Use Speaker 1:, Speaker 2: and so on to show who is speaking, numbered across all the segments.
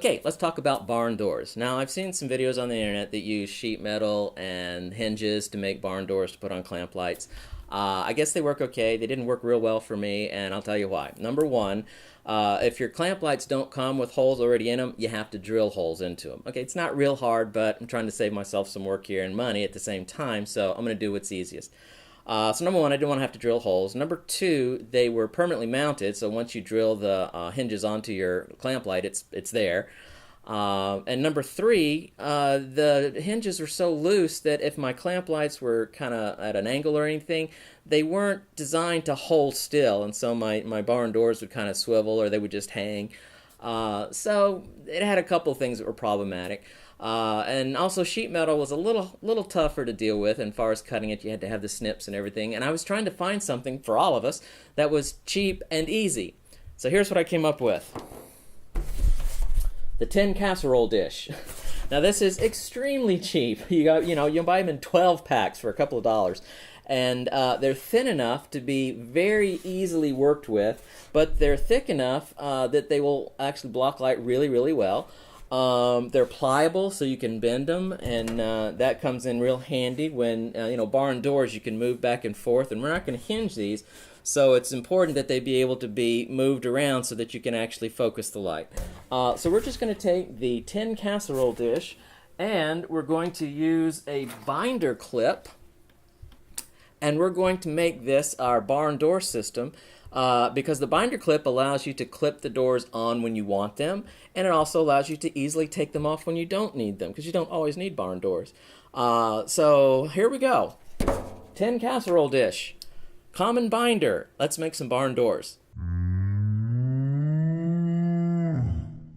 Speaker 1: Okay, let's talk about barn doors. Now, I've seen some videos on the internet that use sheet metal and hinges to make barn doors to put on clamp lights. I guess they work okay. They didn't work real well for me, and I'll tell you why. Number one, if your clamp lights don't come with holes already in them, you have to drill holes into them. Okay, it's not real hard, but I'm trying to save myself some work here and money at the same time, so I'm going to do what's easiest. So number one, I didn't want to have to drill holes. Number two, they were permanently mounted, so once you drill the hinges onto your clamp light, it's there. And number three, the hinges were so loose that if my clamp lights were kind of at an angle or anything, they weren't designed to hold still, and so my barn doors would kind of swivel or they would just hang. So it had a couple things that were problematic. And also sheet metal was a little tougher to deal with, and as far as cutting it, you had to have the snips and everything. And I was trying to find something for all of us that was cheap and easy. So here's what I came up with. The tin casserole dish. Now this is extremely cheap. You buy them in 12 packs for a couple of dollars. And they're thin enough to be very easily worked with, but they're thick enough that they will actually block light really, really well. They're pliable, so you can bend them, and that comes in real handy when, barn doors you can move back and forth, and we're not going to hinge these, so it's important that they be able to be moved around so that you can actually focus the light. So we're just going to take the tin casserole dish, and we're going to use a binder clip, and we're going to make this our barn door system. Because the binder clip allows you to clip the doors on when you want them, and it also allows you to easily take them off when you don't need them, because you don't always need barn doors. So here we go. Tin casserole dish. Common binder. Let's make some barn doors.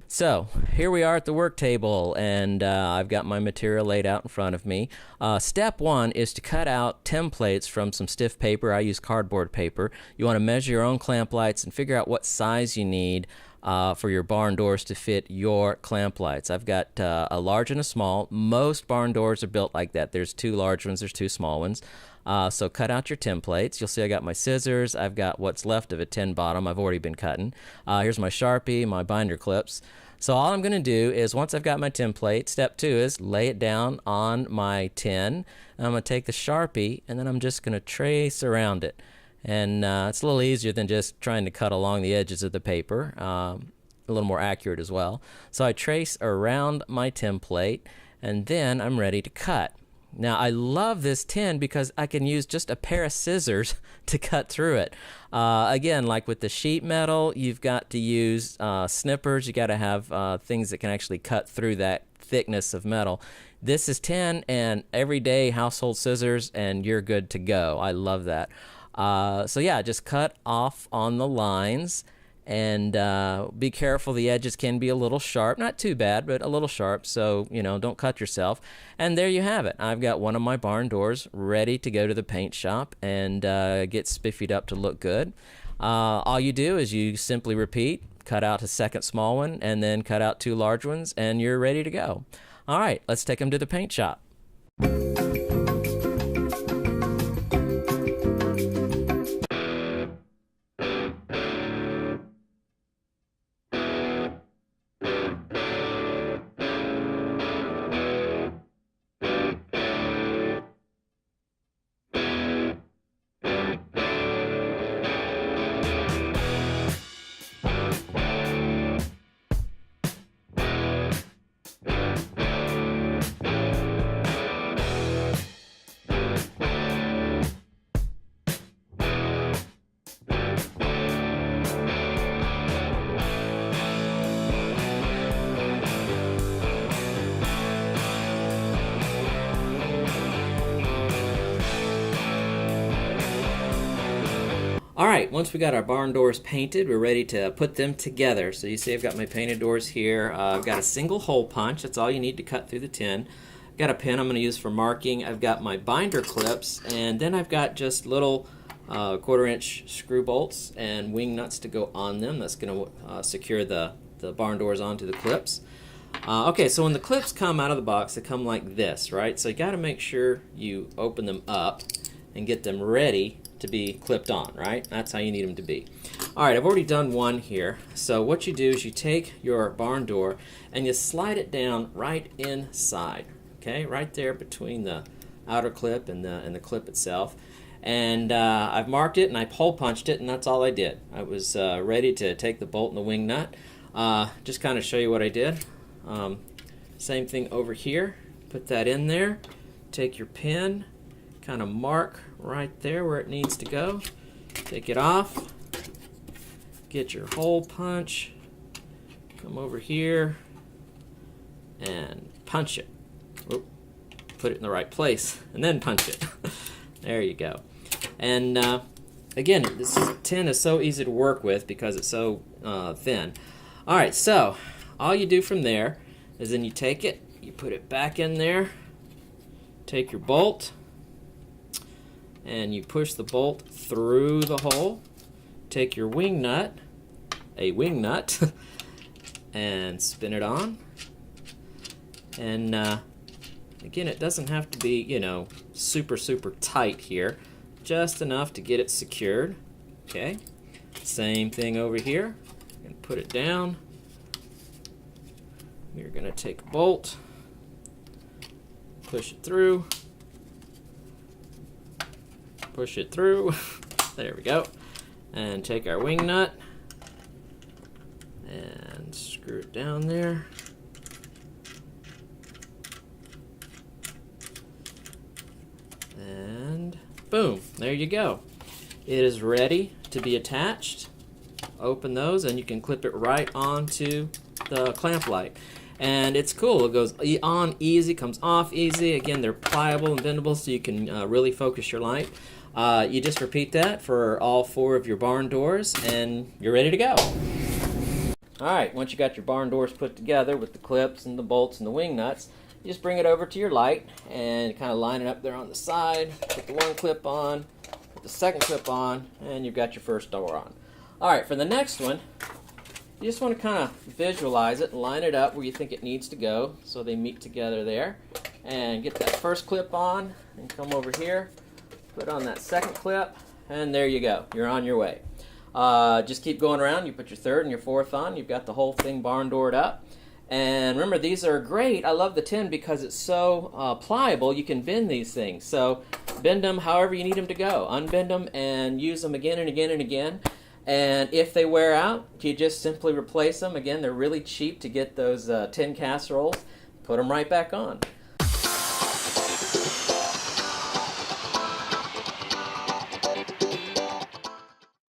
Speaker 1: So here we are at the work table, and I've got my material laid out in front of me. Step one is to cut out templates from some stiff paper. I use cardboard paper. You want to measure your own clamp lights and figure out what size you need for your barn doors to fit your clamp lights. I've got a large and a small. Most barn doors are built like that. There's two large ones, there's two small ones. So cut out your templates. You'll see I got my scissors. I've got what's left of a tin bottom. I've already been cutting. Here's my Sharpie, my binder clips. So all I'm going to do is, once I've got my template, step two is lay it down on my tin. And I'm going to take the Sharpie, and then I'm just going to trace around it. And it's a little easier than just trying to cut along the edges of the paper. A little more accurate as well. So I trace around my template, and then I'm ready to cut. Now, I love this tin because I can use just a pair of scissors to cut through it. Again, like with the sheet metal, you've got to use snippers. You got to have things that can actually cut through that thickness of metal. This is tin and everyday household scissors, and you're good to go. I love that. So yeah, just cut off on the lines. And be careful, the edges can be a little sharp, not too bad, but a little sharp, so don't cut yourself. And there you have it. I've got one of my barn doors ready to go to the paint shop and get spiffied up to look good. All you do is you simply repeat, cut out a second small one, and then cut out two large ones, and you're ready to go. All right, let's take them to the paint shop. All right, once we got our barn doors painted, we're ready to put them together. So you see I've got my painted doors here. I've got a single hole punch. That's all you need to cut through the tin. I've got a pen I'm going to use for marking. I've got my binder clips, and then I've got just little 1/4-inch screw bolts and wing nuts to go on them. That's going to secure the barn doors onto the clips. Okay, so when the clips come out of the box, they come like this, right? So you got to make sure you open them up and get them ready to be clipped on, right? That's how you need them to be. All right, I've already done one here. So what you do is you take your barn door and you slide it down right inside, okay? Right there between the outer clip and the clip itself. And I've marked it and I hole punched it, and that's all I did. I was ready to take the bolt and the wing nut. Just kind of show you what I did. Same thing over here. Put that in there. Take your pin, kind of mark right there where it needs to go. Take it off. Get your hole punch. Come over here and punch it. Oop. Put it in the right place and then punch it. There you go. And again, this tin is so easy to work with because it's so thin. All right, so all you do from there is then you take it, you put it back in there, take your bolt, and you push the bolt through the hole. Take your wing nut, a wing nut, and spin it on. And again, it doesn't have to be, you know, super tight here. Just enough to get it secured. Okay. Same thing over here. And put it down. We're going to take a bolt, push it through, push it through. There we go. And take our wing nut and screw it down there. And boom, there you go. It is ready to be attached. Open those and you can clip it right onto the clamp light. And it's cool. It goes on easy, comes off easy. Again, they're pliable and bendable, so you can really focus your light. You just repeat that for all 4 of your barn doors, and you're ready to go. All right, once you got your barn doors put together with the clips and the bolts and the wing nuts, you just bring it over to your light and kind of line it up there on the side. Put the one clip on, put the second clip on, and you've got your first door on. All right, for the next one, you just want to kind of visualize it and line it up where you think it needs to go so they meet together there. And get that first clip on and come over here, put on that second clip, and there you go. You're on your way. Just keep going around. You put your third and your fourth on. You've got the whole thing barn doored up. And remember, these are great. I love the tin because it's so pliable. You can bend these things. So bend them however you need them to go. Unbend them and use them again and again and again. And if they wear out, you just simply replace them. Again, they're really cheap to get those tin casseroles. Put them right back on.